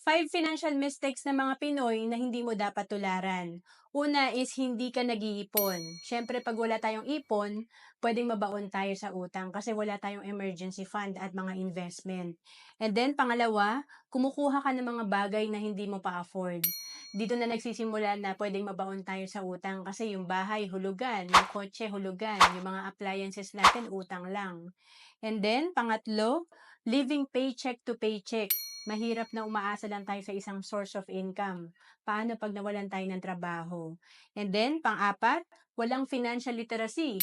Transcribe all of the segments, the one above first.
Five financial mistakes ng mga Pinoy na hindi mo dapat tularan. Una is hindi ka nag-iipon. Siyempre, pag wala tayong ipon, pwedeng mabaon tayo sa utang kasi wala tayong emergency fund at mga investment. And then, pangalawa, kumukuha ka ng mga bagay na hindi mo pa-afford. Dito na nagsisimula na pwedeng mabaon tayo sa utang kasi yung bahay hulugan, yung kotse hulugan, yung mga appliances natin utang lang. And then, pangatlo, living paycheck to paycheck. Mahirap na umaasa lang tayo sa isang source of income. Paano pag nawalan tayo ng trabaho? And then, pang-apat, walang financial literacy.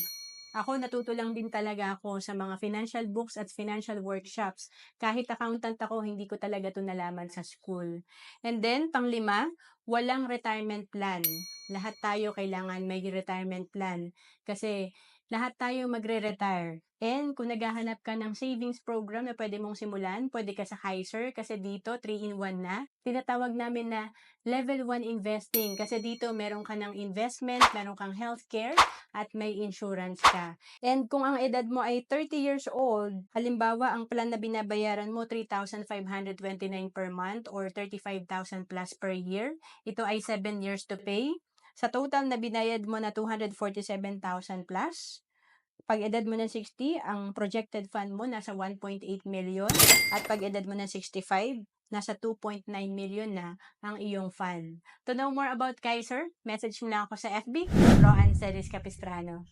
Ako, natuto lang din talaga ako sa mga financial books at financial workshops. Kahit accountant ako, hindi ko talaga ito nalaman sa school. And then, pang-lima, walang retirement plan. Lahat tayo kailangan may retirement plan. Kasi lahat tayo magre-retire. And kung naghahanap ka ng savings program na pwede mong simulan, pwede ka sa Kaiser kasi dito 3-in-1 na. Tinatawag namin na level 1 investing kasi dito meron ka ng investment, meron kang healthcare at may insurance ka. And kung ang edad mo ay 30 years old, halimbawa ang plan na binabayaran mo 3,529 per month or 35,000 plus per year, ito ay 7 years to pay. Sa total na binayad mo na 247,000 plus, pag edad mo ng 60, ang projected fund mo nasa 1.8 million at pag edad mo ng 65, nasa 2.9 million na ang iyong fund. To know more about Kaiser, message mo lang ako sa FB, Roan Celis Capistrano.